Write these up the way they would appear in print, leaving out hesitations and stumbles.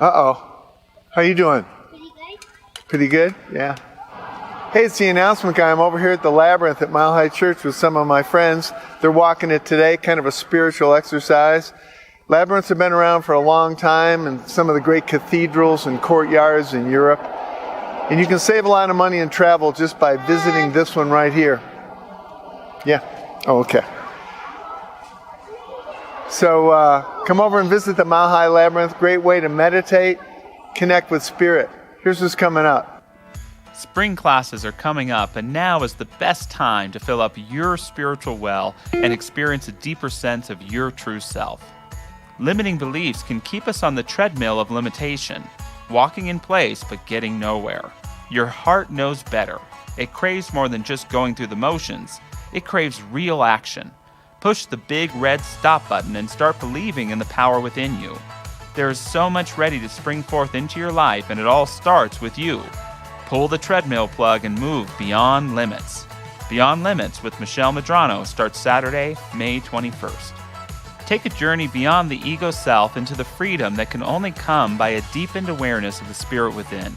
Uh-oh. How you doing? Pretty good. Pretty good? Yeah. Hey, it's the announcement guy. I'm over here at the Labyrinth at Mile High Church with some of my friends. They're walking it today, kind of a spiritual exercise. Labyrinths have been around for a long time in some of the great cathedrals and courtyards in Europe. And you can save a lot of money and travel just by visiting this one right here. Yeah. Oh, okay. So come over and visit the Mile High Labyrinth. Great way to meditate, connect with spirit. Here's what's coming up. Spring classes are coming up, and now is the best time to fill up your spiritual well and experience a deeper sense of your true self. Limiting beliefs can keep us on the treadmill of limitation, walking in place but getting nowhere. Your heart knows better. It craves more than just going through the motions. It craves real action. Push the big red stop button and start believing in the power within you. There is so much ready to spring forth into your life, and it all starts with you. Pull the treadmill plug and move beyond limits. Beyond Limits with Michelle Medrano starts Saturday, May 21st. Take a journey beyond the ego self into the freedom that can only come by a deepened awareness of the spirit within.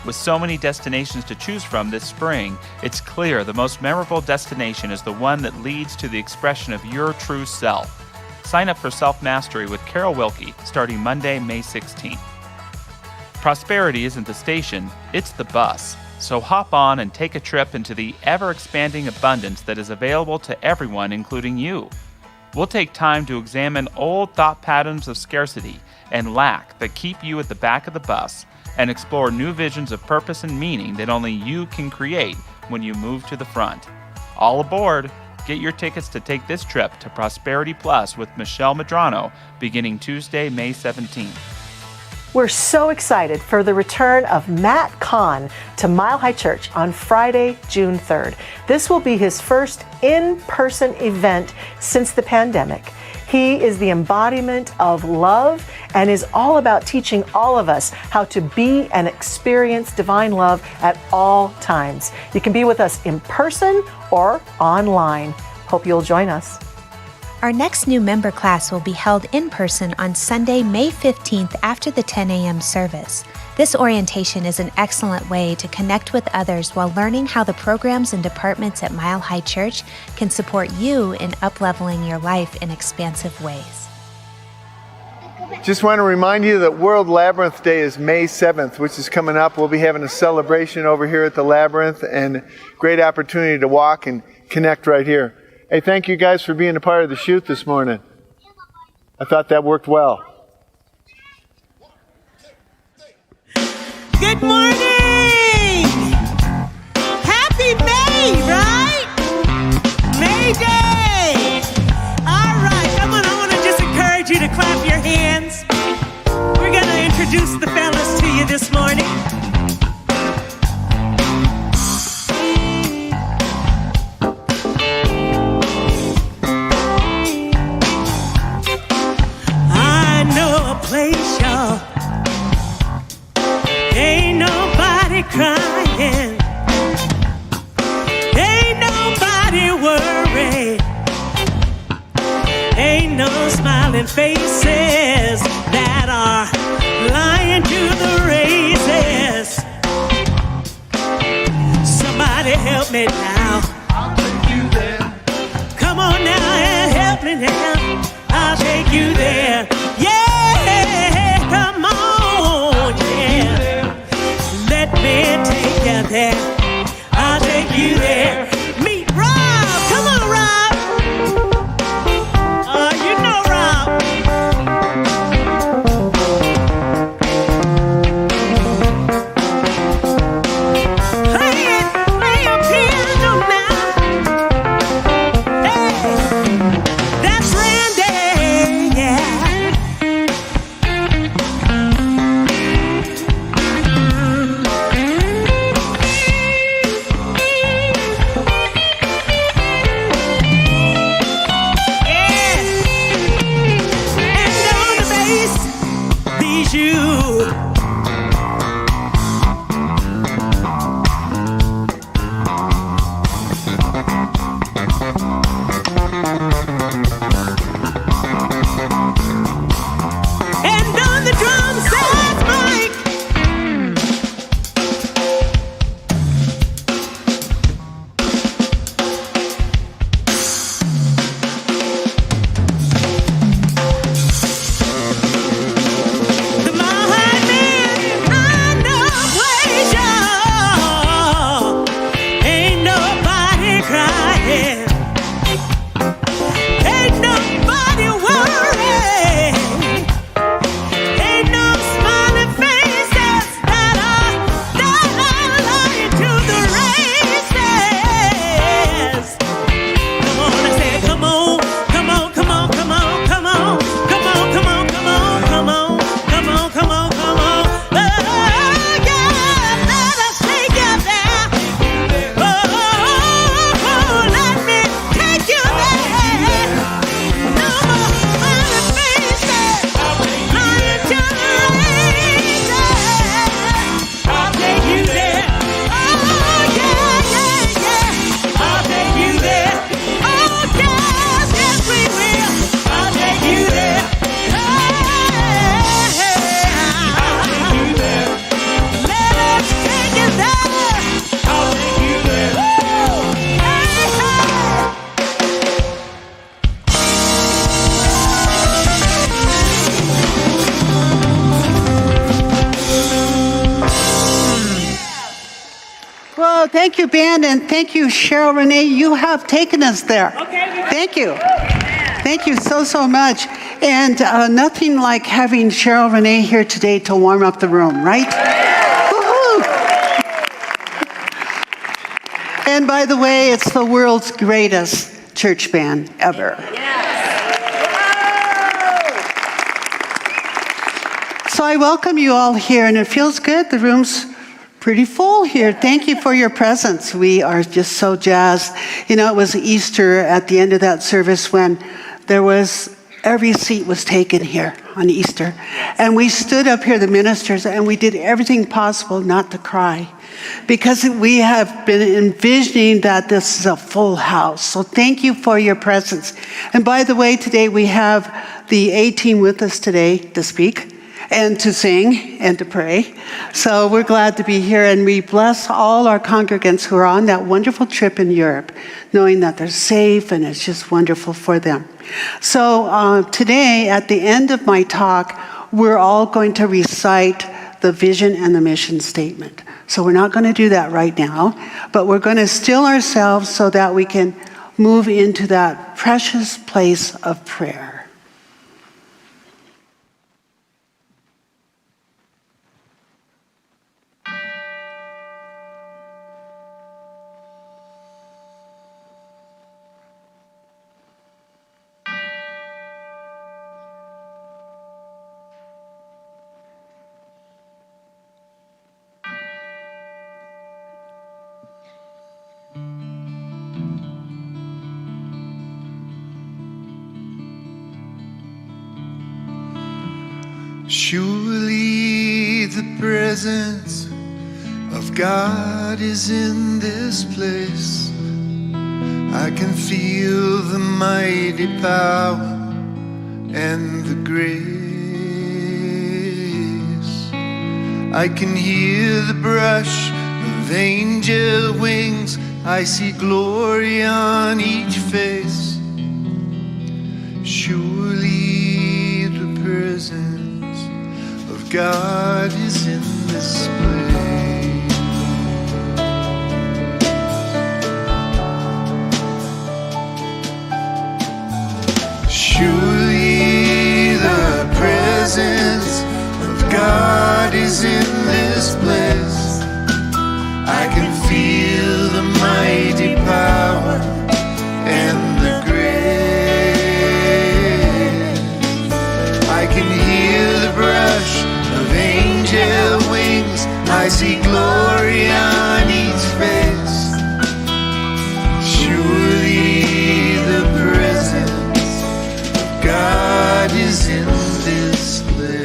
With so many destinations to choose from this spring, it's clear the most memorable destination is the one that leads to the expression of your true self. Sign up for Self-Mastery with Carol Wilkie starting Monday, May 16th. Prosperity isn't the station, it's the bus. So hop on and take a trip into the ever-expanding abundance that is available to everyone, including you. We'll take time to examine old thought patterns of scarcity and lack that keep you at the back of the bus and explore new visions of purpose and meaning that only you can create when you move to the front. All aboard! Get your tickets to take this trip to Prosperity Plus with Michelle Medrano beginning Tuesday, May 17th. We're so excited for the return of Matt Kahn to Mile High Church on Friday, June 3rd. This will be his first in-person event since the pandemic. He is the embodiment of love and is all about teaching all of us how to be and experience divine love at all times. You can be with us in person or online. Hope you'll join us. Our next new member class will be held in person on Sunday, May 15th after the 10 a.m. service. This orientation is an excellent way to connect with others while learning how the programs and departments at Mile High Church can support you in upleveling your life in expansive ways. Just want to remind you that World Labyrinth Day is May 7th, which is coming up. We'll be having a celebration over here at the Labyrinth and great opportunity to walk and connect right here. Hey, thank you guys for being a part of the shoot this morning. I thought that worked well. Good morning! Happy May, right? May Day! All right, come on, I want to just encourage you to clap your hands. We're going to introduce the fellas to you this morning. Place, y'all. Ain't nobody crying. Ain't nobody worried. Ain't no smiling faces that are lying to the races. Somebody help me now. I'll take you there. Come on now and help me now. I'll take you there. Yeah. Come on, yeah. Let me take you there. I'll take you there. Meet Rob. Come on, Rob. You know Rob. Play a piano now. Hey, that's Randy, yeah. And on the drum set, Oh, thank you, band, and thank you, Cheryl Renee. You have taken us there. Okay. Thank you. Thank you so much. And nothing like having Cheryl Renee here today to warm up the room, right? Woohoo! And by the way, it's the world's greatest church band ever. So I welcome you all here, and it feels good. The room's pretty full here. Thank you for your presence. We are just so jazzed. You know, it was Easter at the end of that service when every seat was taken here on Easter. And we stood up here, the ministers, and we did everything possible not to cry, because we have been envisioning that this is a full house. So thank you for your presence. And by the way, today we have the A-team with us today to speak and to sing and to pray. So we're glad to be here, and we bless all our congregants who are on that wonderful trip in Europe, knowing that they're safe and it's just wonderful for them. So today, at the end of my talk, we're all going to recite the vision and the mission statement. So we're not going to do that right now, but we're going to still ourselves so that we can move into that precious place of prayer. Surely the presence of God is in this place. I can feel the mighty power and the grace. I can hear the brush of angel wings. I see glory on each face. Surely the presence God is in this place. Surely the presence of God is in this place. I can feel the mighty power and the grace. I can hear the brush of angel wings. I see glory on each face. Surely the presence of God is in this place.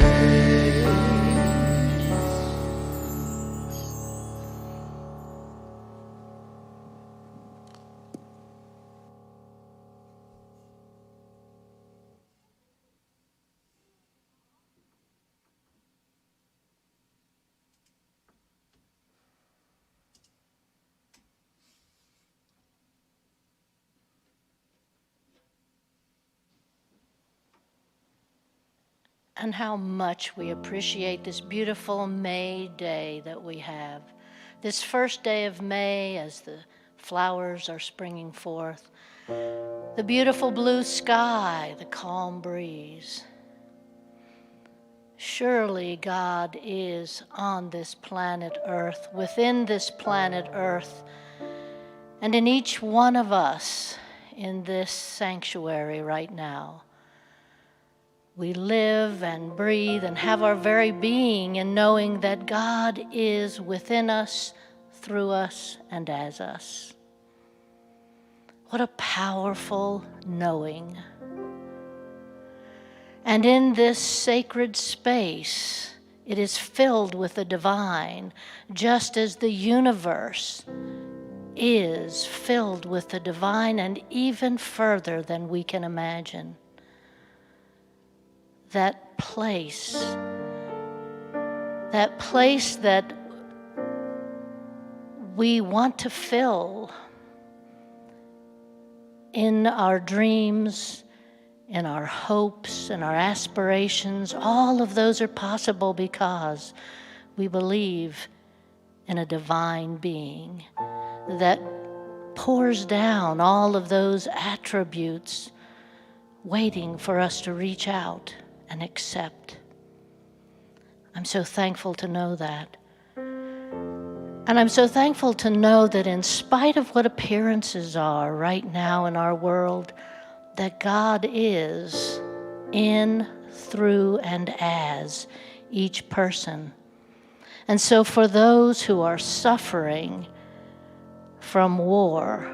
And how much we appreciate this beautiful May day that we have. This first day of May as the flowers are springing forth. The beautiful blue sky, the calm breeze. Surely God is on this planet Earth, within this planet Earth, and in each one of us in this sanctuary right now. We live and breathe and have our very being in knowing that God is within us, through us, and as us. What a powerful knowing. And in this sacred space, it is filled with the divine, just as the universe is filled with the divine, and even further than we can imagine. That place that we want to fill in our dreams, in our hopes, in our aspirations. All of those are possible because we believe in a divine being. that pours down all of those attributes, waiting for us to reach out and accept. I'm so thankful to know that. And I'm so thankful to know that in spite of what appearances are right now in our world, that God is in, through, and as each person. And so for those who are suffering from war,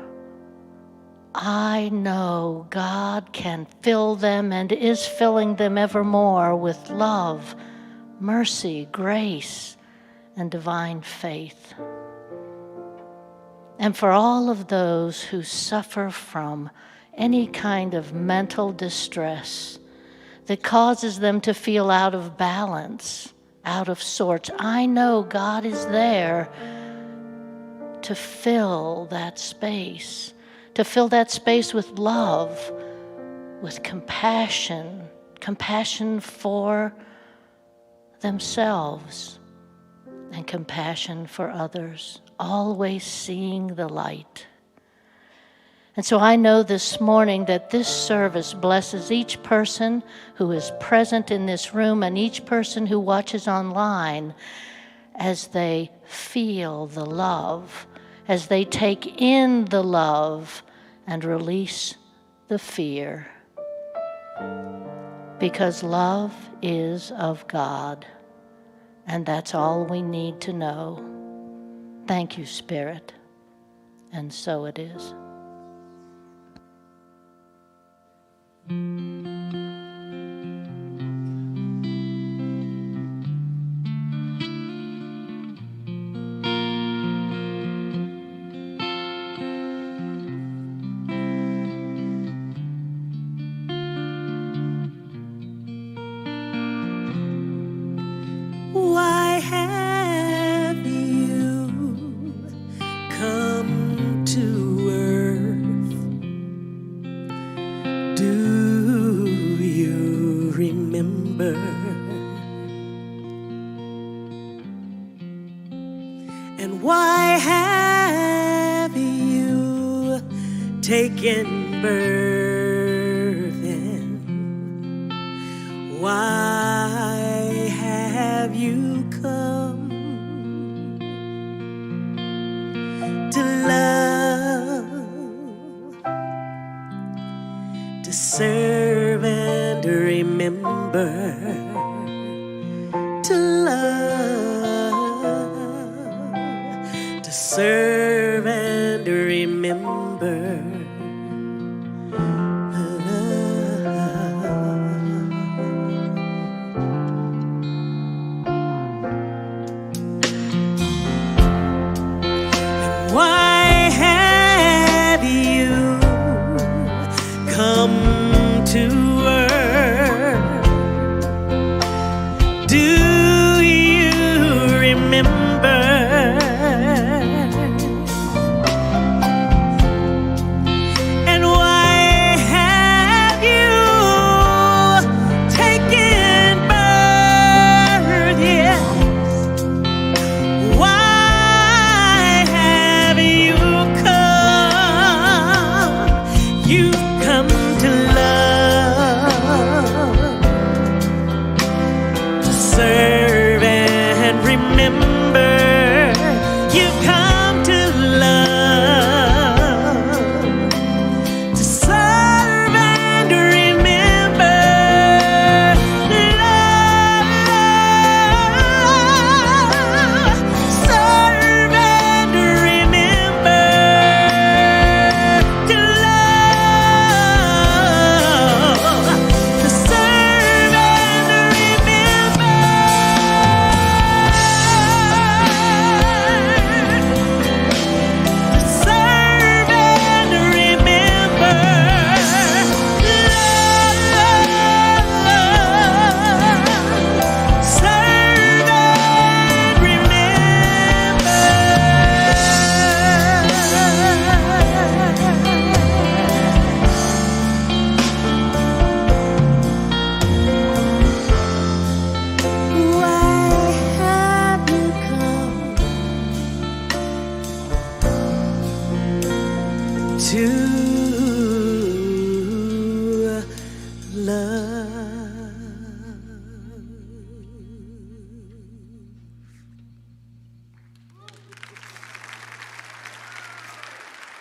I know God can fill them and is filling them evermore with love, mercy, grace, and divine faith. And for all of those who suffer from any kind of mental distress that causes them to feel out of balance, out of sorts, I know God is there to fill that space with love, with compassion for themselves and compassion for others, always seeing the light. And so I know this morning that this service blesses each person who is present in this room and each person who watches online as they feel the love, as they take in the love and release the fear. Because love is of God, and that's all we need to know. Thank you, Spirit. And so it is. Why have you come to earth? Do you remember? And why have you taken birth? And why have you come to love, to serve and remember, to love, to serve and remember. Why have you come to earth? Do you remember?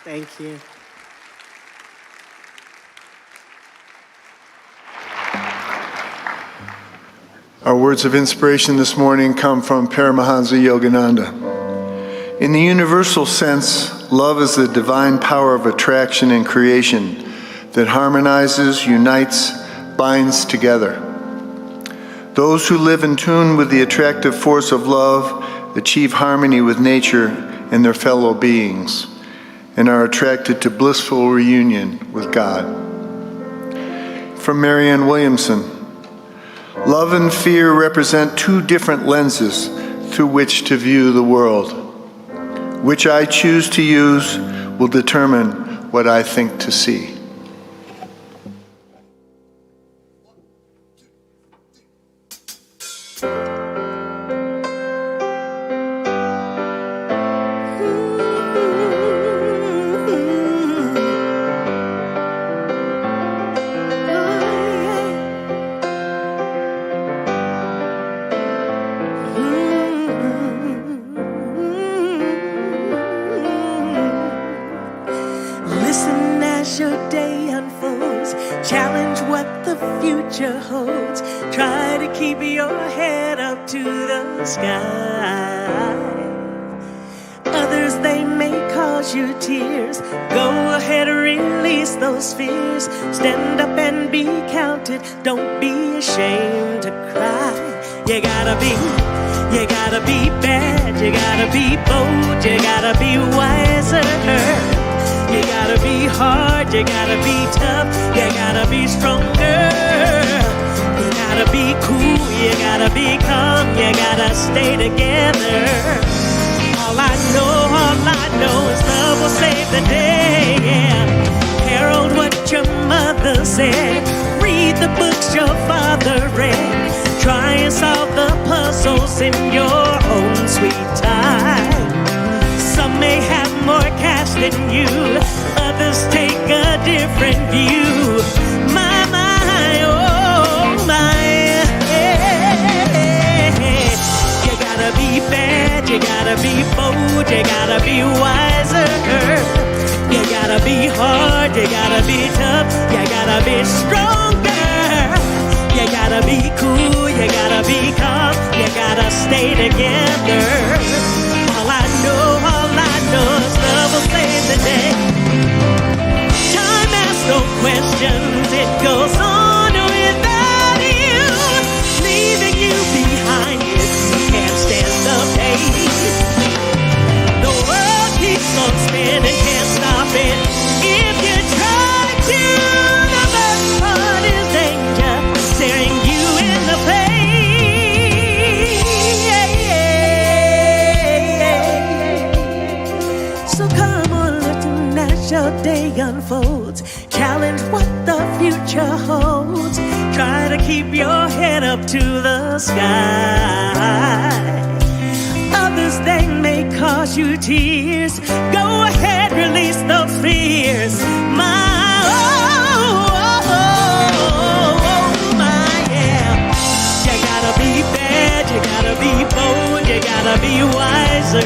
Thank you. Our words of inspiration this morning come from Paramahansa Yogananda. In the universal sense, love is the divine power of attraction and creation that harmonizes, unites, binds together. Those who live in tune with the attractive force of love achieve harmony with nature and their fellow beings, and are attracted to blissful reunion with God. From Marianne Williamson, love and fear represent two different lenses through which to view the world. Which I choose to use will determine what I think to see. Listen as your day unfolds. Challenge what the future holds. Try to keep your head up to the sky. Others, they may cause you tears. Go ahead, release those fears. Stand up and be counted. Don't be ashamed to cry. You gotta be bad. You gotta be bold. You gotta be wiser. You gotta be hard, you gotta be tough, you gotta be stronger. You gotta be cool, you gotta be calm, you gotta stay together. All I know is love will save the day, yeah. Herald what your mother said. Read the books your father read. Try and solve the puzzles in your own sweet time. Some may have more cash than you, others take a different view. My, oh my, you gotta be bad, you gotta be bold, you gotta be wiser. You gotta be hard, you gotta be tough, you gotta be stronger. You gotta be cool, you gotta be calm, you gotta stay together. All I know is love will save the day. Time asks no questions, it goes on without you, leaving you behind if you can't stand the pace. The world keeps on spinning, can't stop it if you try to. The best part is danger, staring you in the face. So come on, listen as your day unfolds. Challenge what the future holds. Try to keep your head up to the sky. Others, they may cause you tears. Go ahead, release those fears. My, my, yeah. You gotta be bad, you gotta be bold, you gotta be wiser.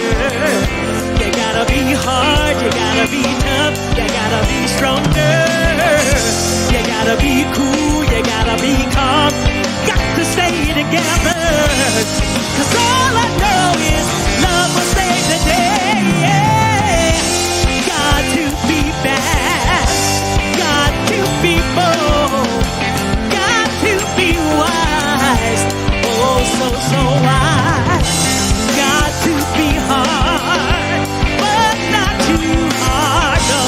You gotta be hard, you gotta be tough, you gotta be stronger. You gotta be cool, you gotta be calm, got to stay together. 'Cause all I know is love will save the day. Got to be bad, got to be bold, got to be wise, oh so wise. Got to be hard, but not too hard, no.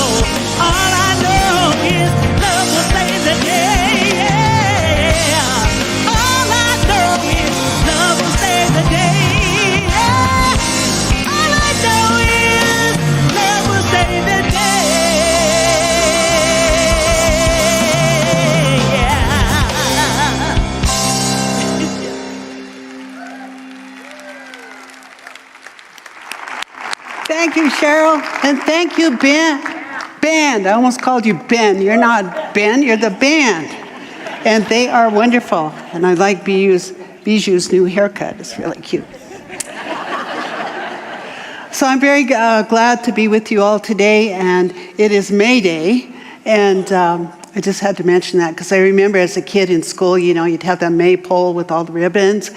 All I know is love will save the day. All I know is love will save the day. All I know is love will save the day. Thank you, Cheryl, and thank you, Ben. Band. I almost called you Ben. You're not Ben, you're the band. And they are wonderful. And I like Bijou's new haircut. It's really cute. So I'm very glad to be with you all today, and it is May Day, and I just had to mention that because I remember as a kid in school, you'd have that maypole with all the ribbons,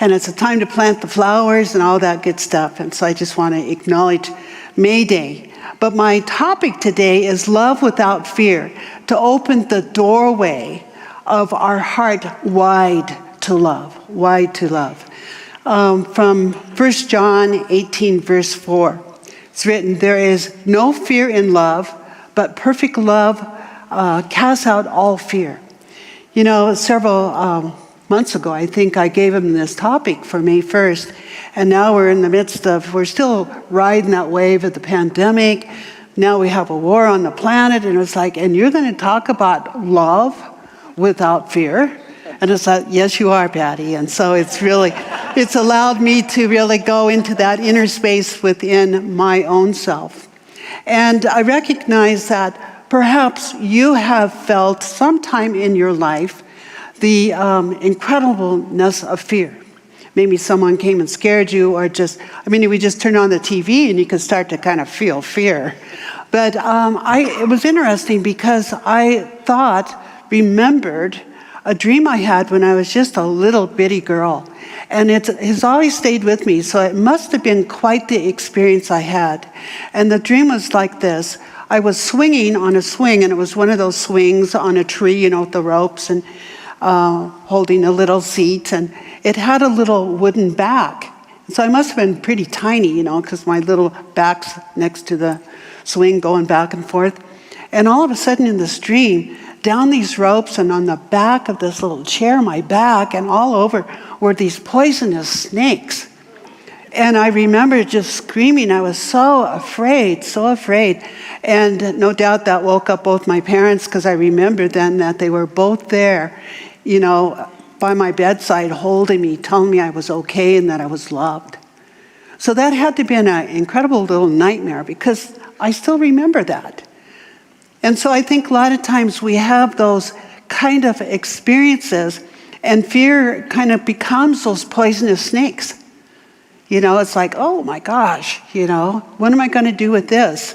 and it's a time to plant the flowers and all that good stuff, and so I just want to acknowledge May Day. But my topic today is love without fear, to open the doorway of our heart wide to love, wide to love. From 1 John 18, verse 4. It's written, "There is no fear in love, but perfect love casts out all fear." Several months ago, I think I gave him this topic for May 1st, and now we're in the midst of, we're still riding that wave of the pandemic. Now we have a war on the planet, and it's like, and you're going to talk about love without fear? And it's like, yes, you are, Patty. And so it's allowed me to really go into that inner space within my own self. And I recognize that perhaps you have felt sometime in your life the incredibleness of fear. Maybe someone came and scared you, or we just turn on the TV and you can start to kind of feel fear. But it was interesting because I remembered a dream I had when I was just a little bitty girl. And it's always stayed with me, so it must have been quite the experience I had. And the dream was like this. I was swinging on a swing, and it was one of those swings on a tree, with the ropes, and holding a little seat. And it had a little wooden back. So I must have been pretty tiny, because my little back's next to the swing going back and forth. And all of a sudden in this dream, down these ropes and on the back of this little chair, my back, and all over were these poisonous snakes. And I remember just screaming. I was so afraid. And no doubt that woke up both my parents, because I remember then that they were both there, by my bedside holding me, telling me I was okay and that I was loved. So that had to be an incredible little nightmare, because I still remember that. And so I think a lot of times we have those kind of experiences, and fear kind of becomes those poisonous snakes. It's like, oh my gosh, what am I going to do with this?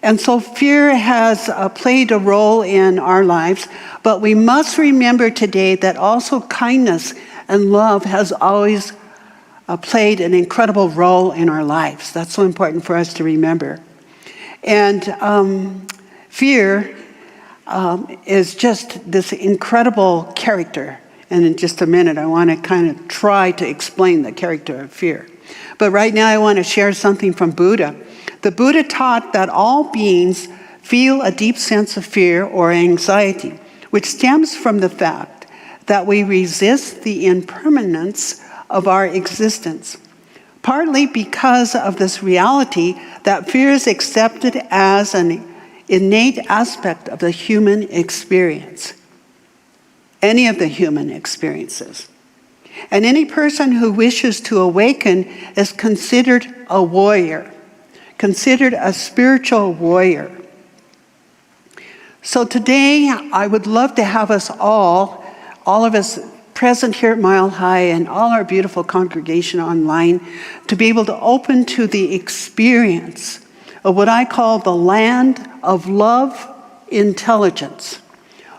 And so fear has played a role in our lives, but we must remember today that also kindness and love has always played an incredible role in our lives. That's so important for us to remember. And fear is just this incredible character. And in just a minute, I want to kind of try to explain the character of fear. But right now, I want to share something from Buddha. The Buddha taught that all beings feel a deep sense of fear or anxiety, which stems from the fact that we resist the impermanence of our existence, partly because of this reality that fear is accepted as an innate aspect of the human experience, any of the human experiences. And any person who wishes to awaken is considered a warrior, considered a spiritual warrior. So today, I would love to have us all of us present here at Mile High and all our beautiful congregation online, to be able to open to the experience of what I call the land of love intelligence.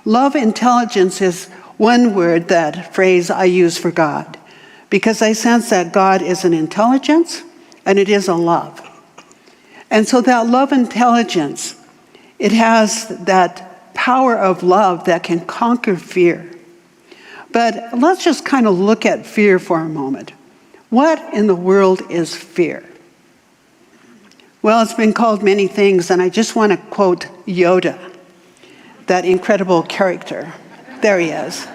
Love intelligence is one word, that phrase I use for God, because I sense that God is an intelligence and it is a love. And so that love intelligence, it has that power of love that can conquer fear. But let's just kind of look at fear for a moment. What in the world is fear? Well, it's been called many things, and I just want to quote Yoda, that incredible character. There he is.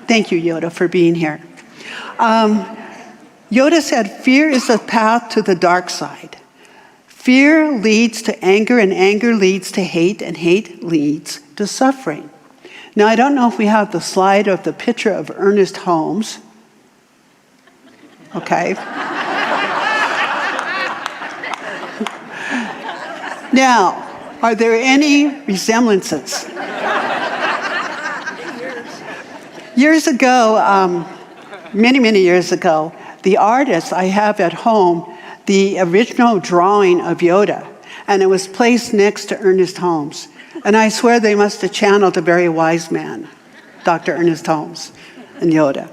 Thank you, Yoda, for being here. Yoda said, fear is the path to the dark side. Fear leads to anger, and anger leads to hate, and hate leads to suffering. Now, I don't know if we have the slide of the picture of Ernest Holmes. Okay. Now, are there any resemblances? Years ago, many years ago, the artist I have at home, the original drawing of Yoda, and it was placed next to Ernest Holmes. And I swear they must have channeled a very wise man, Dr. Ernest Holmes and Yoda.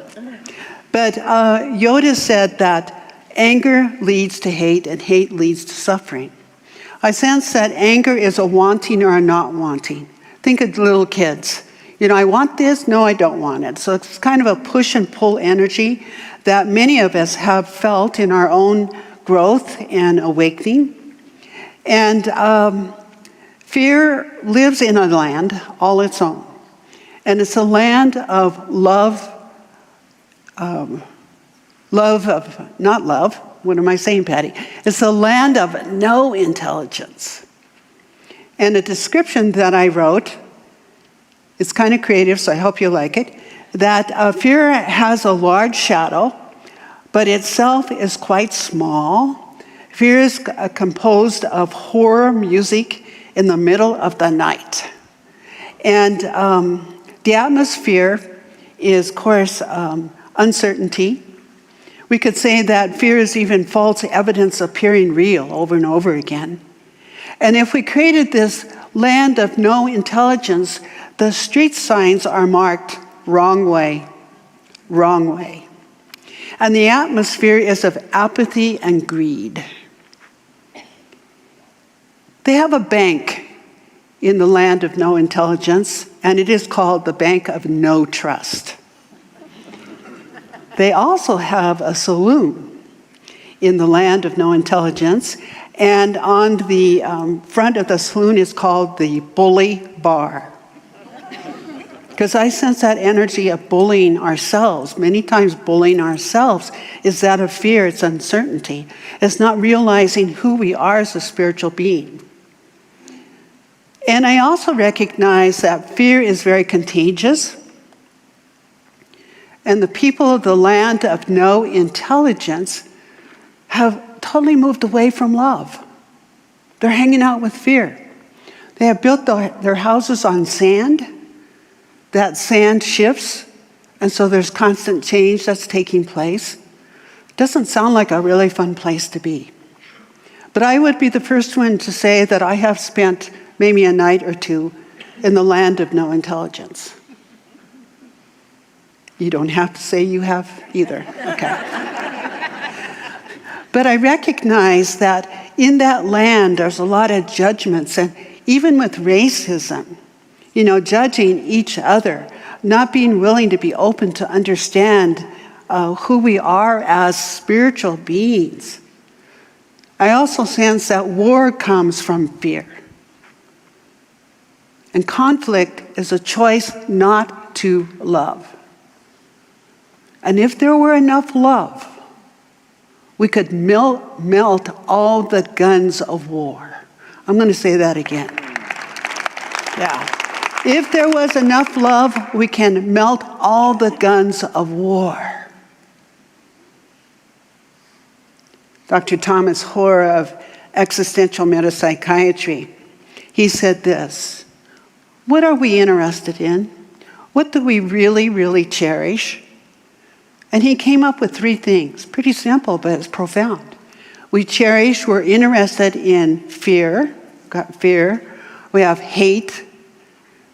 But Yoda said that anger leads to hate and hate leads to suffering. I sense that anger is a wanting or a not wanting. Think of little kids. You know, I want this, no, I don't want it. So it's kind of a push and pull energy that many of us have felt in our own growth and awakening. And fear lives in a land all its own. And it's a land of love, not love, what am I saying, Patty? It's a land of no intelligence. And a description that I wrote, it's kind of creative, so I hope you like it, that fear has a large shadow, but itself is quite small. Fear is composed of horror music in the middle of the night. And the atmosphere is, of course, uncertainty. We could say that fear is even false evidence appearing real over and over again. And if we created this land of no intelligence, the street signs are marked wrong way, wrong way. And the atmosphere is of apathy and greed. They have a bank in the land of no intelligence, and it is called the Bank of No Trust. They also have a saloon in the land of no intelligence, and on the front of the saloon is called the Bully Bar. Because I sense that energy of bullying ourselves. Many times bullying ourselves is that of fear, it's uncertainty. It's not realizing who we are as a spiritual being. And I also recognize that fear is very contagious. And the people of the land of no intelligence have totally moved away from love. They're hanging out with fear. They have built their houses on sand. That sand shifts, and so there's constant change that's taking place. Doesn't sound like a really fun place to be. But I would be the first one to say that I have spent maybe a night or two in the land of no intelligence. You don't have to say you have either. Okay. But I recognize that in that land there's a lot of judgments, and even with racism, you know, judging each other, not being willing to be open to understand who we are as spiritual beings. I also sense that war comes from fear. And conflict is a choice not to love. And if there were enough love, we could melt all the guns of war. I'm going to say that again. Yeah. If there was enough love, we can melt all the guns of war. Dr. Thomas Hoare of existential metapsychiatry, he said this: what are we interested in? What do we really, really cherish? And he came up with 3 things. Pretty simple, but it's profound. We're interested in fear. We've got fear. We have hate.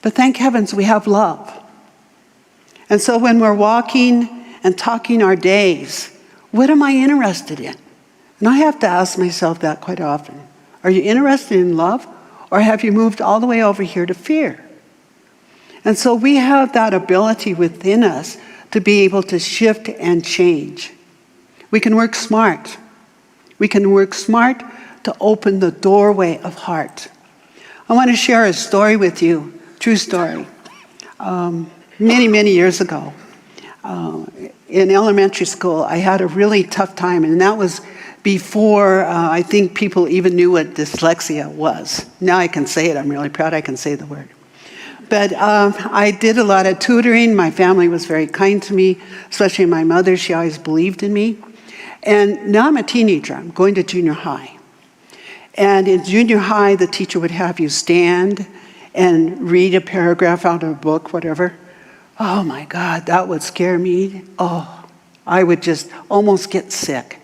But thank heavens we have love. And so when we're walking and talking our days, what am I interested in? And I have to ask myself that quite often. Are you interested in love, or have you moved all the way over here to fear? And so we have that ability within us to be able to shift and change. We can work smart. We can work smart to open the doorway of heart. I want to share a story with you, true story. Many, many years ago, in elementary school, I had a really tough time, and that was before I think people even knew what dyslexia was. Now I can say it. I'm really proud I can say the word. But I did a lot of tutoring. My family was very kind to me, especially my mother. She always believed in me. And now I'm a teenager. I'm going to junior high. And in junior high, the teacher would have you stand and read a paragraph out of a book, whatever. Oh my God, that would scare me. Oh, I would just almost get sick.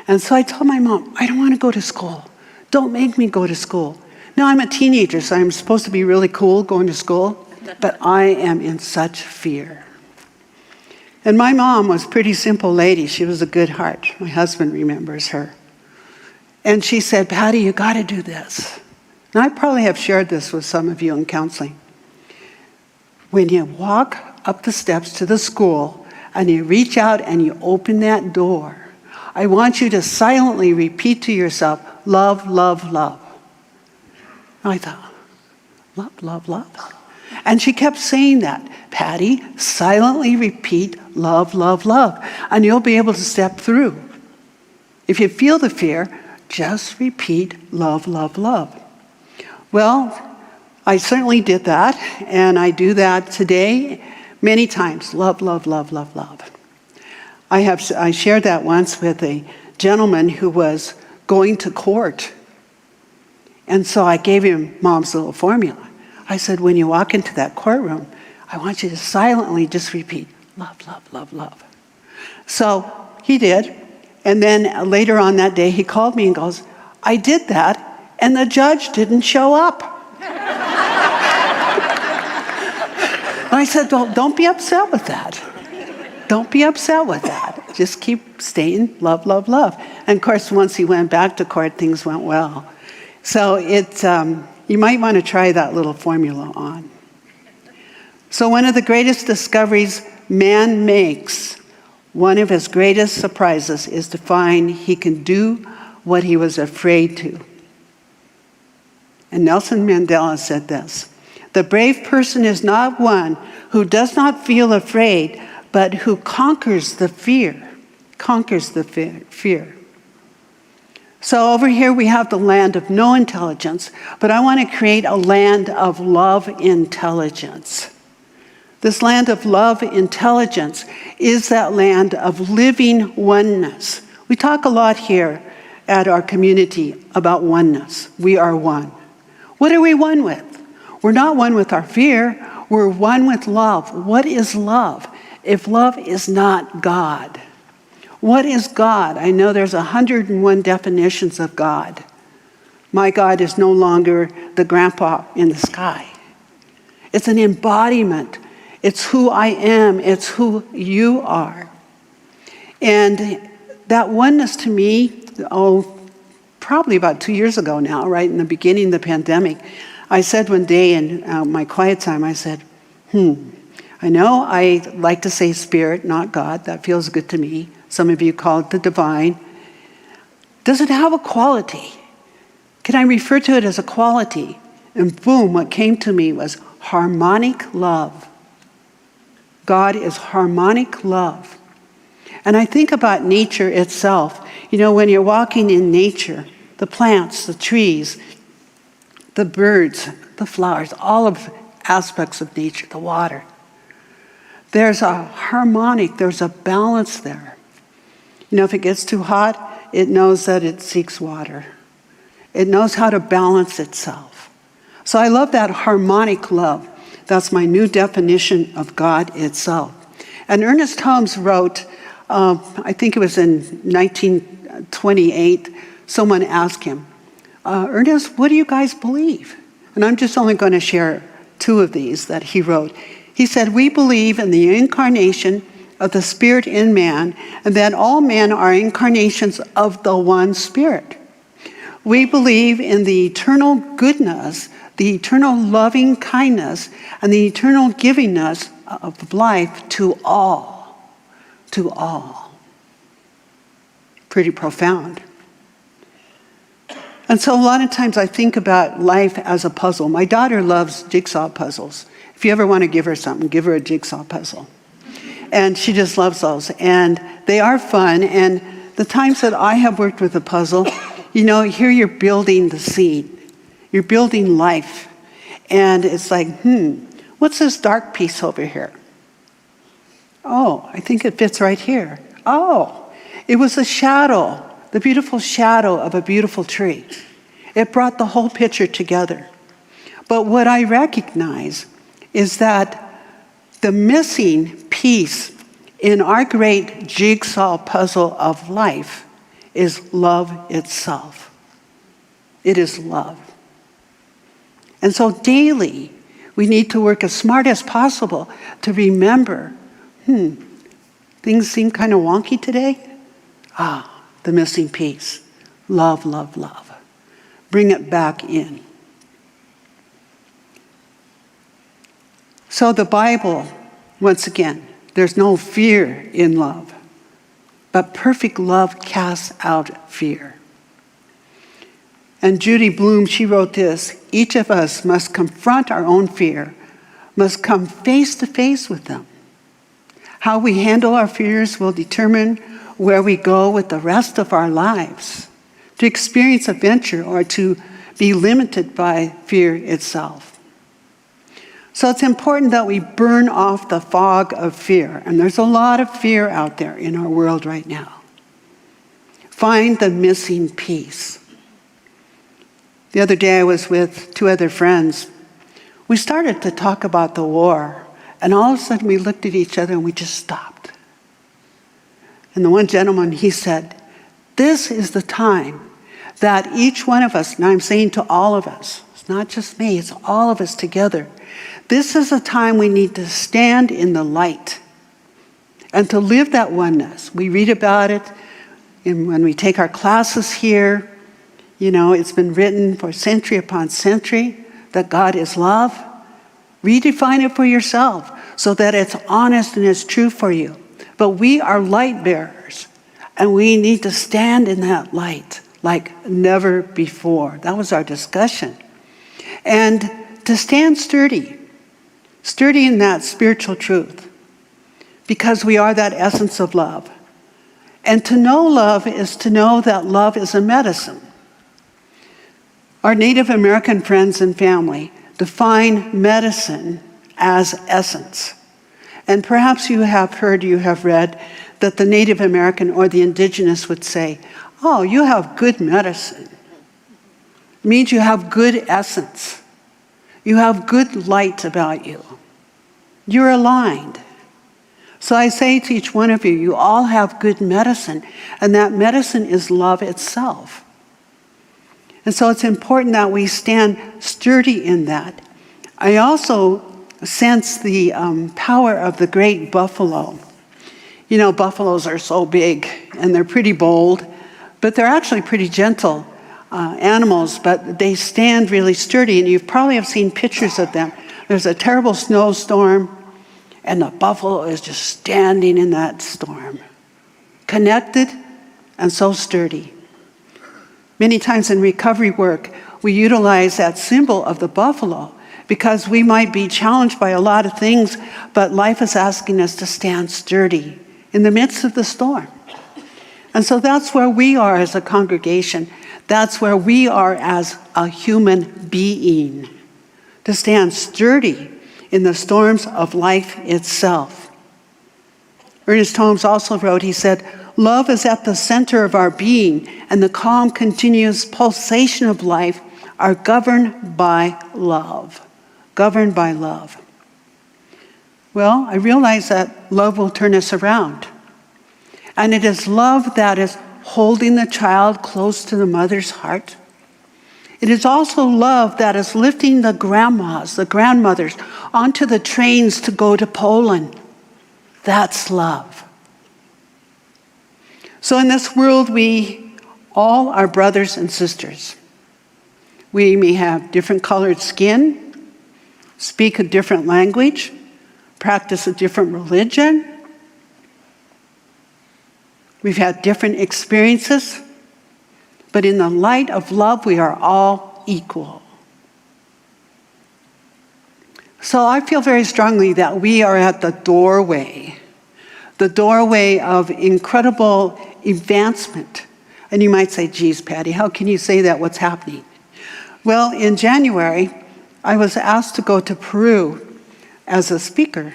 And so I told my mom, I don't want to go to school. Don't make me go to school. Now I'm a teenager, so I'm supposed to be really cool going to school, but I am in such fear. And my mom was a pretty simple lady. She was a good heart. My husband remembers her. And she said, Patty, you got to do this. And I probably have shared this with some of you in counseling. When you walk up the steps to the school and you reach out and you open that door, I want you to silently repeat to yourself, love, love, love. And I thought, love, love, love. And she kept saying that. Patty, silently repeat love, love, love. And you'll be able to step through. If you feel the fear, just repeat love, love, love. Well, I certainly did that. And I do that today many times. Love, love, love, love, love. I shared that once with a gentleman who was going to court. And so I gave him Mom's little formula. I said, when you walk into that courtroom, I want you to silently just repeat, love, love, love, love. So he did. And then later on that day, he called me and goes, I did that, and the judge didn't show up. And I said, well, don't be upset with that. Don't be upset with that. Just keep staying love, love, love. And of course, once he went back to court, things went well. So you might want to try that little formula on. So one of the greatest discoveries man makes, one of his greatest surprises, is to find he can do what he was afraid to. And Nelson Mandela said this, the brave person is not one who does not feel afraid, but who conquers the fear. Conquers the fear. So over here we have the land of no intelligence, but I want to create a land of love intelligence. This land of love intelligence is that land of living oneness. We talk a lot here at our community about oneness. We are one. What are we one with? We're not one with our fear. We're one with love. What is love if love is not God? What is God? I know there's 101 definitions of God. My God is no longer the grandpa in the sky. It's an embodiment. It's who I am. It's who you are. And that oneness to me, probably about 2 years ago now, right in the beginning of the pandemic, I said one day in my quiet time, I said, I know I like to say spirit, not God. That feels good to me. Some of you call it the divine. Does it have a quality? Can I refer to it as a quality? And boom, what came to me was harmonic love. God is harmonic love. And I think about nature itself. You know, when you're walking in nature, the plants, the trees, the birds, the flowers, all of aspects of nature, the water. There's a harmonic, there's a balance there. You know, if it gets too hot, it knows that it seeks water. It knows how to balance itself. So I love that harmonic love. That's my new definition of God itself. And Ernest Holmes wrote, I think it was in 1928, someone asked him, Ernest, what do you guys believe? And I'm just only going to share two of these that he wrote. He said, we believe in the incarnation of the Spirit in man, and that all men are incarnations of the one Spirit. We believe in the eternal goodness, the eternal loving kindness, and the eternal givingness of life to all. To all. Pretty profound. And so a lot of times I think about life as a puzzle. My daughter loves jigsaw puzzles. If you ever want to give her something, give her a jigsaw puzzle. And she just loves those. And they are fun. And the times that I have worked with a puzzle, you know, here you're building the seed. You're building life. And it's like, what's this dark piece over here? Oh, I think it fits right here. Oh, it was a shadow, the beautiful shadow of a beautiful tree. It brought the whole picture together. But what I recognize is that the missing piece in our great jigsaw puzzle of life is love itself. It is love. And so daily, we need to work as smart as possible to remember, things seem kind of wonky today. The missing piece. Love, love, love. Bring it back in. So the Bible, once again, there's no fear in love, but perfect love casts out fear. And Judy Bloom, she wrote this: each of us must confront our own fear, must come face to face with them. How we handle our fears will determine where we go with the rest of our lives, to experience adventure or to be limited by fear itself. So it's important that we burn off the fog of fear. And there's a lot of fear out there in our world right now. Find the missing piece. The other day I was with two other friends. We started to talk about the war. And all of a sudden we looked at each other and we just stopped. And the one gentleman, he said, this is the time that each one of us, and I'm saying to all of us, it's not just me, it's all of us together. This is a time we need to stand in the light and to live that oneness. We read about it when we take our classes here. You know, it's been written for century upon century that God is love. Redefine it for yourself so that it's honest and it's true for you. But we are light bearers, and we need to stand in that light like never before. That was our discussion. And to stand sturdy in that spiritual truth, because we are that essence of love. And to know love is to know that love is a medicine. Our Native American friends and family define medicine as essence. And perhaps you have heard, you have read, that the Native American or the indigenous would say, oh, you have good medicine. It means you have good essence. You have good light about you. You're aligned. So I say to each one of you, you all have good medicine, and that medicine is love itself. And so it's important that we stand sturdy in that. I also sense the power of the great buffalo. You know, buffaloes are so big, and they're pretty bold, but they're actually pretty gentle animals, but they stand really sturdy, and you probably have seen pictures of them. There's a terrible snowstorm, and the buffalo is just standing in that storm, connected and so sturdy. Many times in recovery work, we utilize that symbol of the buffalo because we might be challenged by a lot of things, but life is asking us to stand sturdy in the midst of the storm. And so that's where we are as a congregation. That's where we are as a human being, to stand sturdy in the storms of life itself. Ernest Holmes also wrote, he said, love is at the center of our being, and the calm, continuous pulsation of life are governed by love. Governed by love. Well, I realize that love will turn us around. And it is love that is holding the child close to the mother's heart. It is also love that is lifting the grandmas, the grandmothers, onto the trains to go to Poland. That's love. So in this world, we all are brothers and sisters. We may have different colored skin, speak a different language, practice a different religion. We've had different experiences, but in the light of love, we are all equal. So I feel very strongly that we are at the doorway of incredible advancement. And you might say, geez, Patty, how can you say that? What's happening? Well, in January, I was asked to go to Peru as a speaker.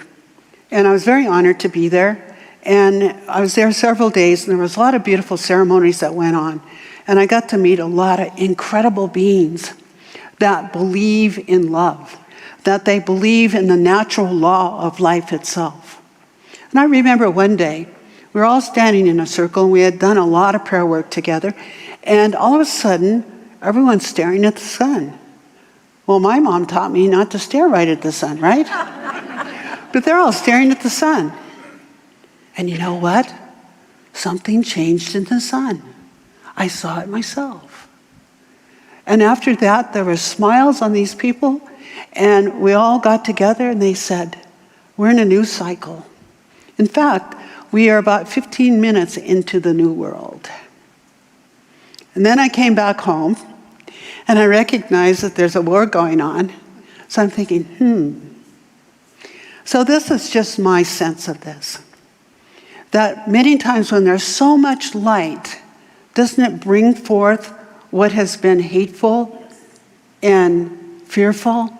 And I was very honored to be there. And I was there several days, and there was a lot of beautiful ceremonies that went on. And I got to meet a lot of incredible beings that believe in love, that they believe in the natural law of life itself. And I remember one day We were all standing in a circle, and we had done a lot of prayer work together. And all of a sudden, everyone's staring at the sun. Well, my mom taught me not to stare right at the sun, right? But they're all staring at the sun. And you know what? Something changed in the sun. I saw it myself. And after that, there were smiles on these people, and we all got together and they said, we're in a new cycle. In fact, we are about 15 minutes into the new world. And then I came back home, and I recognized that there's a war going on. So I'm thinking, So this is just my sense of this. That many times when there's so much light, doesn't it bring forth what has been hateful and fearful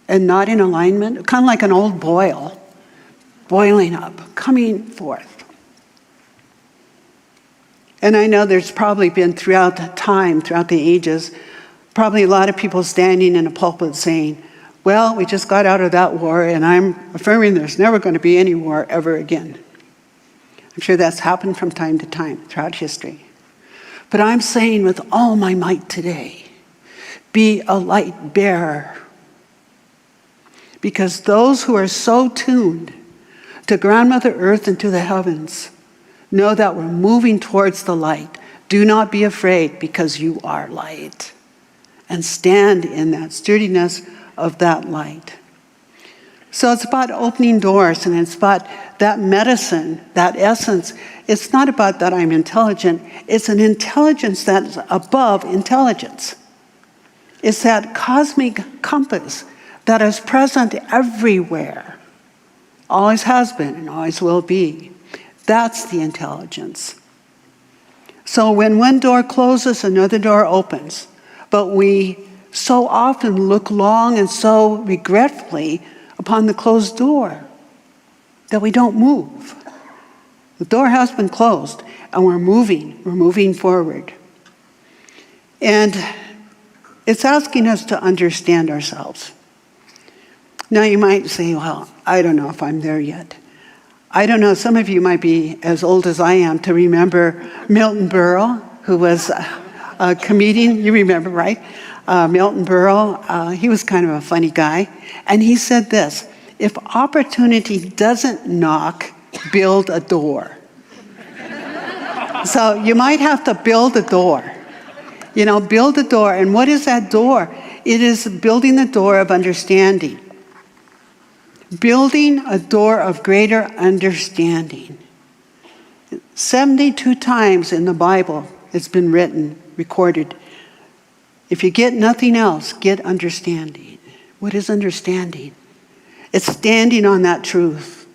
and not in alignment? Kind of like an old boil, boiling up, coming forth. And I know there's probably been throughout the time, throughout the ages, probably a lot of people standing in a pulpit saying, well, we just got out of that war, and I'm affirming there's never going to be any war ever again. I'm sure that's happened from time to time throughout history. But I'm saying with all my might today, be a light bearer. Because those who are so tuned to Grandmother Earth and to the heavens know that we're moving towards the light. Do not be afraid, because you are light. And stand in that sturdiness of that light. So it's about opening doors, and it's about that medicine, that essence. It's not about that I'm intelligent. It's an intelligence that's above intelligence. It's that cosmic compass that is present everywhere. Always has been and always will be. That's the intelligence. So when one door closes, another door opens. But we so often look long and so regretfully upon the closed door that we don't move. The door has been closed, and we're moving forward. And it's asking us to understand ourselves. Now you might say, well, I don't know if I'm there yet. I don't know, some of you might be as old as I am to remember Milton Berle, who was a comedian. You remember, right? Milton Berle, he was kind of a funny guy. And he said this, if opportunity doesn't knock, build a door. So you might have to build a door. Build a door. And what is that door? It is building the door of understanding. Building a door of greater understanding. 72 times in the Bible it's been written, recorded. If you get nothing else, get understanding. What is understanding? It's standing on that truth.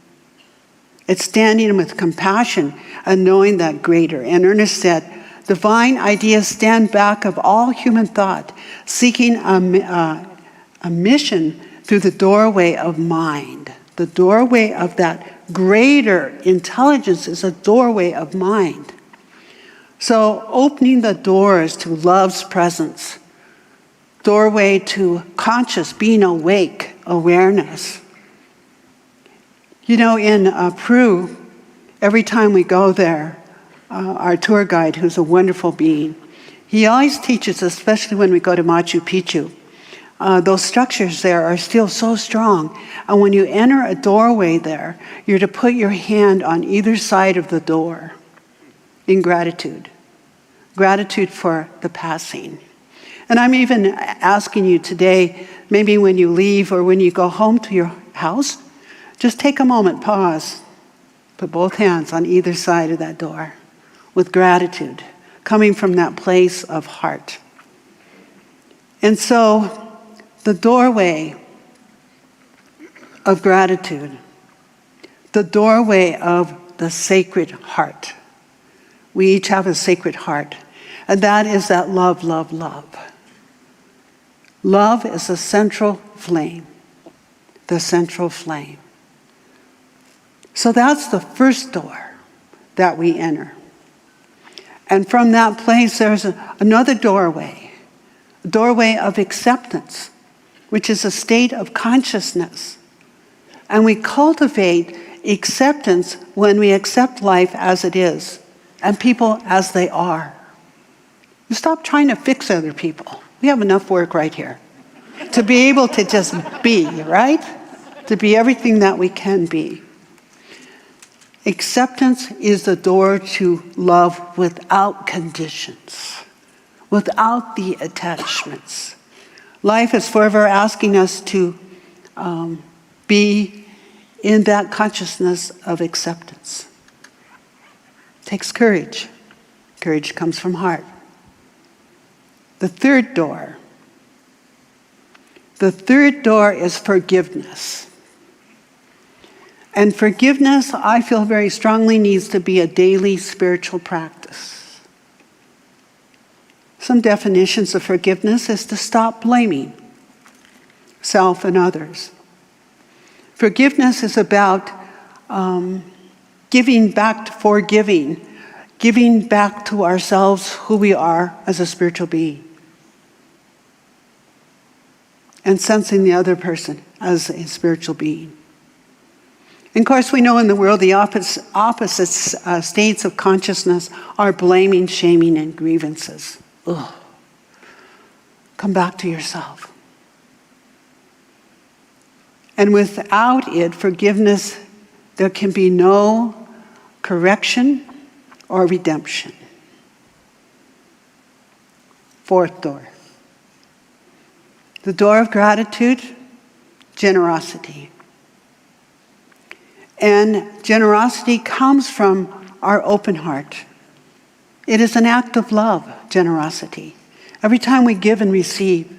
It's standing with compassion and knowing that greater. And Ernest said, divine ideas stand back of all human thought, seeking a mission through the doorway of mind. The doorway of that greater intelligence is a doorway of mind. So opening the doors to love's presence, doorway to conscious, being awake, awareness. In Peru, every time we go there, our tour guide, who's a wonderful being, he always teaches, especially when we go to Machu Picchu, those structures there are still so strong. And when you enter a doorway there, you're to put your hand on either side of the door in gratitude. Gratitude for the passing. And I'm even asking you today, maybe when you leave or when you go home to your house, just take a moment, pause, put both hands on either side of that door with gratitude, coming from that place of heart. And so, the doorway of gratitude, the doorway of the sacred heart. We each have a sacred heart, and that is that love, love, love. Love is the central flame, the central flame. So that's the first door that we enter. And from that place, there's another doorway, a doorway of acceptance, which is a state of consciousness. And we cultivate Acceptance, when we accept life as it is and people as they are. You stop trying to fix other people. We have enough work right here to be able to just be, right? To be everything that we can be. Acceptance is the door to love without conditions, without the attachments. Life is forever asking us to be in that consciousness of acceptance. It takes courage. Courage comes from heart. The third door is forgiveness. And forgiveness, I feel very strongly, needs to be a daily spiritual practice. Some definitions of forgiveness is to stop blaming self and others. Forgiveness is about giving back to forgiving, giving back to ourselves who we are as a spiritual being, and sensing the other person as a spiritual being. And of course, we know in the world the opposite states of consciousness are blaming, shaming, and grievances. Ugh. Come back to yourself. And without it, forgiveness, there can be no correction or redemption. Fourth door. The door of gratitude, generosity. And generosity comes from our open heart. It is an act of love, generosity. Every time we give and receive,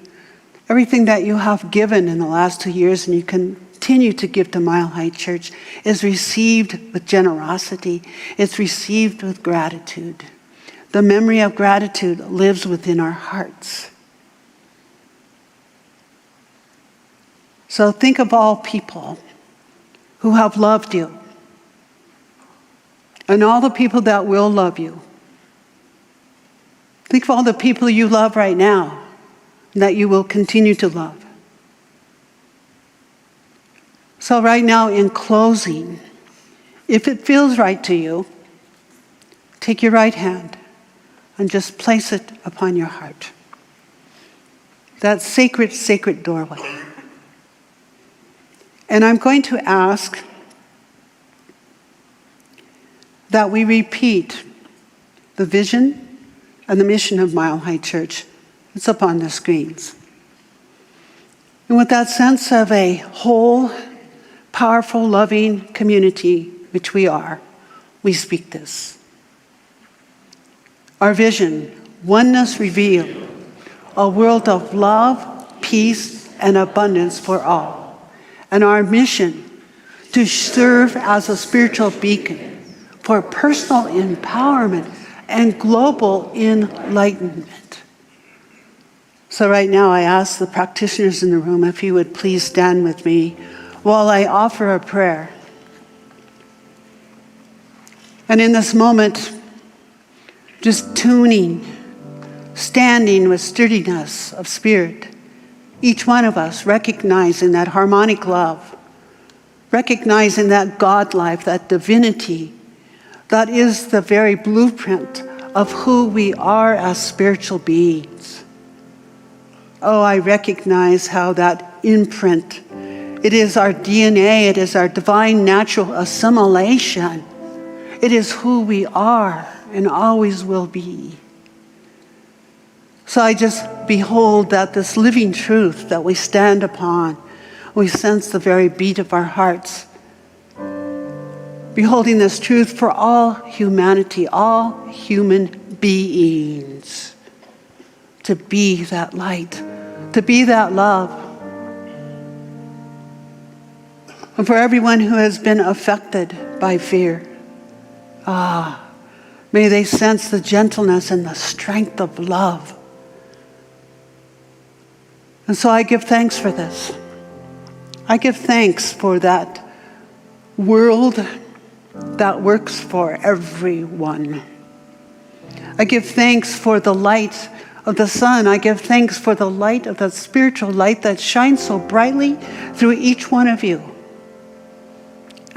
everything that you have given in the last 2 years and you continue to give to Mile High Church is received with generosity. It's received with gratitude. The memory of gratitude lives within our hearts. So think of all people who have loved you and all the people that will love you. Think of all the people you love right now and that you will continue to love. So right now, in closing, if it feels right to you, take your right hand and just place it upon your heart. That sacred, sacred doorway. And I'm going to ask that we repeat the vision and the mission of Mile High Church. It's up on the screens. And with that sense of a whole, powerful, loving community, which we are, we speak this. Our vision, oneness revealed, a world of love, peace, and abundance for all. And our mission, to serve as a spiritual beacon for personal empowerment and global enlightenment. So right now I ask the practitioners in the room if you would please stand with me while I offer a prayer. And in this moment, just tuning, standing with sturdiness of spirit, each one of us recognizing that harmonic love, recognizing that God life, that divinity, that is the very blueprint of who we are as spiritual beings. Oh, I recognize how that imprint, it is our DNA, it is our divine natural assimilation. It is who we are and always will be. So I just behold that this living truth that we stand upon, we sense the very beat of our hearts. Beholding this truth for all humanity, all human beings, to be that light, to be that love. And for everyone who has been affected by fear, may they sense the gentleness and the strength of love. And so I give thanks for this. I give thanks for that world that works for everyone. I give thanks for the light of the sun. I give thanks for the light of the spiritual light that shines so brightly through each one of you.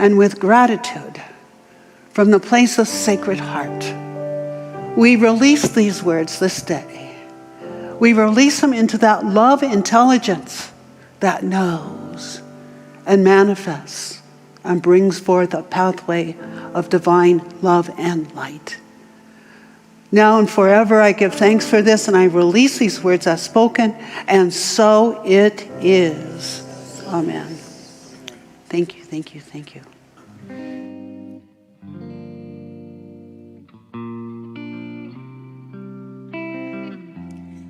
and with gratitude from the place of Sacred Heart, we release these words this day. We release them into that love intelligence that knows and manifests and brings forth a pathway of divine love and light. Now and forever I give thanks for this, and I release these words as spoken, and so it is. Amen. Thank you, thank you, thank you.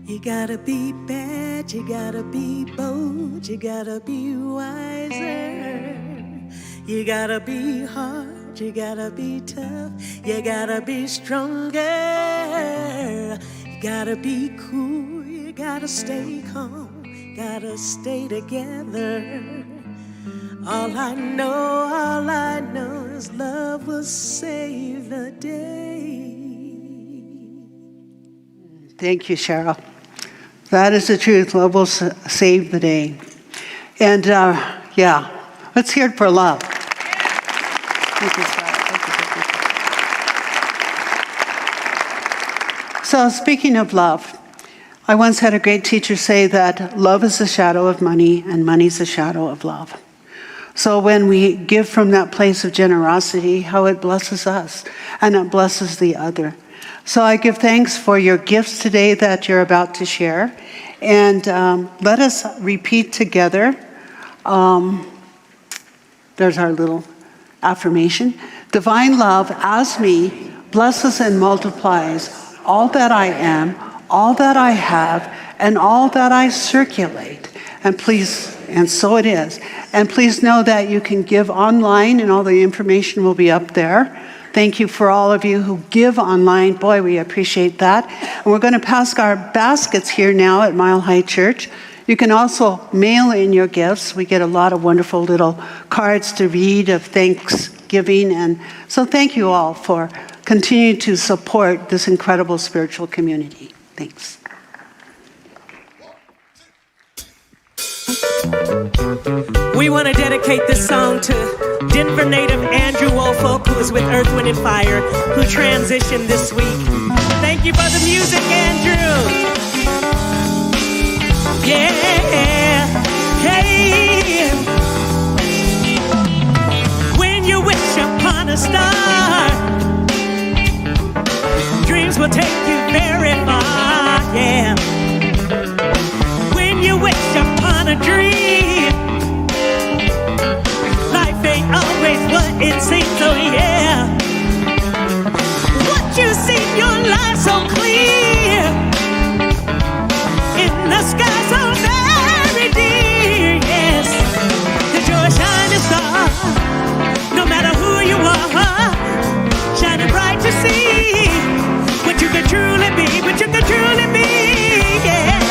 You gotta be bad, you gotta be bold, you gotta be wiser. You gotta be hard, you gotta be tough, you gotta be stronger. You gotta be cool, you gotta stay calm, gotta stay together. All I know is love will save the day. Thank you, Cheryl. That is the truth. Love will save the day. And let's hear it for love. Thank you, Scott. Thank you. So speaking of love, I once had a great teacher say that love is the shadow of money and money is the shadow of love. So when we give from that place of generosity, how it blesses us and it blesses the other. So I give thanks for your gifts today that you're about to share. And let us repeat together. There's our little affirmation. Divine love as me blesses and multiplies all that I am, all that I have, and all that I circulate. And so it is. And please know that you can give online, and all the information will be up there. Thank you for all of you who give online. Boy, we appreciate that. And we're going to pass our baskets here now at Mile High Church. You can also mail in your gifts. We get a lot of wonderful little cards to read of Thanksgiving. And so thank you all for continuing to support this incredible spiritual community. Thanks. We want to dedicate this song to Denver native Andrew Woolfolk, who is with Earth, Wind, and Fire, who transitioned this week. Thank you for the music, Andrew. Yeah, hey. When you wish upon a star, dreams will take you very far, yeah. When you wish upon a dream, life ain't always what it seems, so yeah. What you see, your life so clear, in the sky so very dear, yes. That you're a shining star, no matter who you are, shining bright to see what you can truly be, what you can truly be, yeah.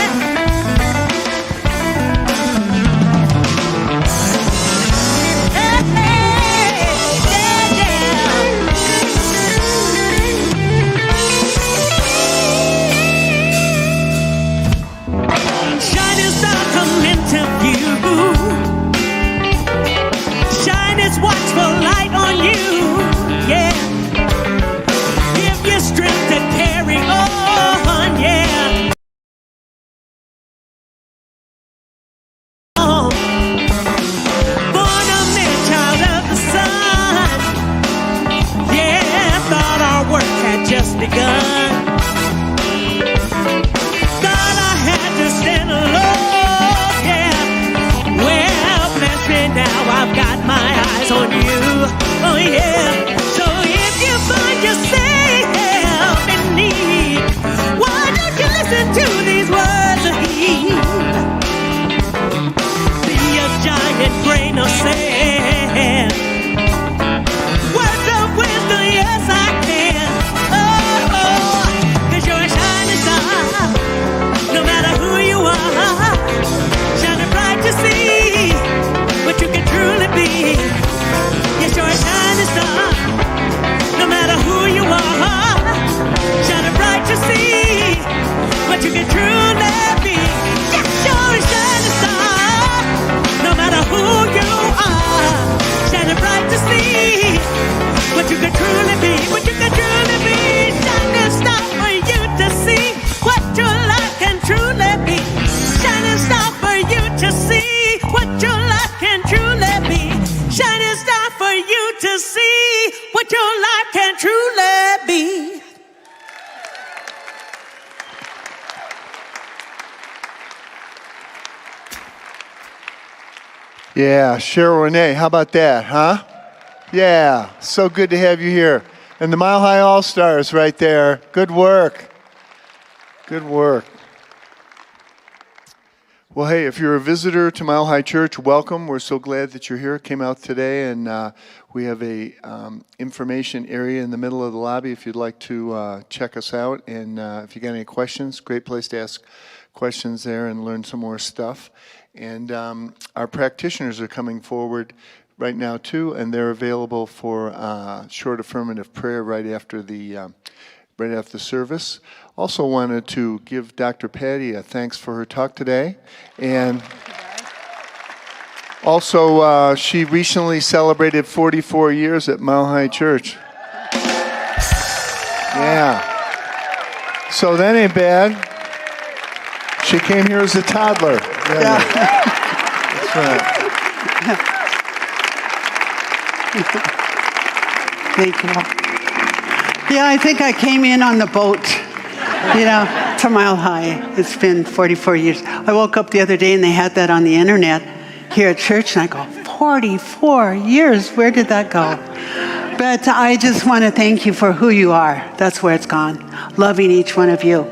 find true love be. Yeah, Cheryl Renee, how about that, huh? Yeah, so good to have you here. And the Mile High All-Stars right there. Good work. Good work. Well, hey, if you're a visitor to Mile High Church, welcome. We're so glad that you're here. Came out today, and we have a information area in the middle of the lobby if you'd like to check us out. And if you got any questions, great place to ask questions there and learn some more stuff. And our practitioners are coming forward right now too, and they're available for short affirmative prayer right after the service. Also wanted to give Dr. Patty a thanks for her talk today, and also she recently celebrated 44 years at Mile High Church. Yeah, so that ain't bad. She came here as a toddler. Yeah. That's right. Thank you. Yeah, I think I came in on the boat, to Mile High. It's been 44 years. I woke up the other day and they had that on the internet here at church, and I go, 44 years, where did that go? But I just want to thank you for who you are. That's where it's gone. Loving each one of you.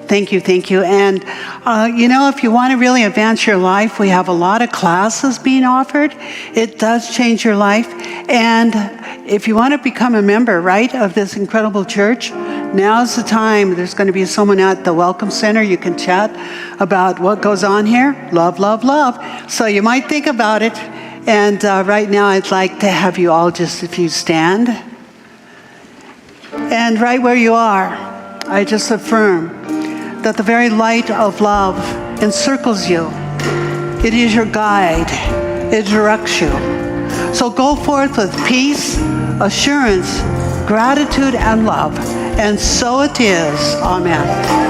Thank you, thank you. And, if you want to really advance your life, we have a lot of classes being offered. It does change your life. And if you want to become a member, right, of this incredible church, now's the time. There's going to be someone at the Welcome Center. You can chat about what goes on here. Love, love, love. So you might think about it. And right now, I'd like to have you all just, if you stand. And right where you are, I just affirm that the very light of love encircles you. It is your guide. It directs you. So go forth with peace, assurance, gratitude, and love. And so it is. Amen.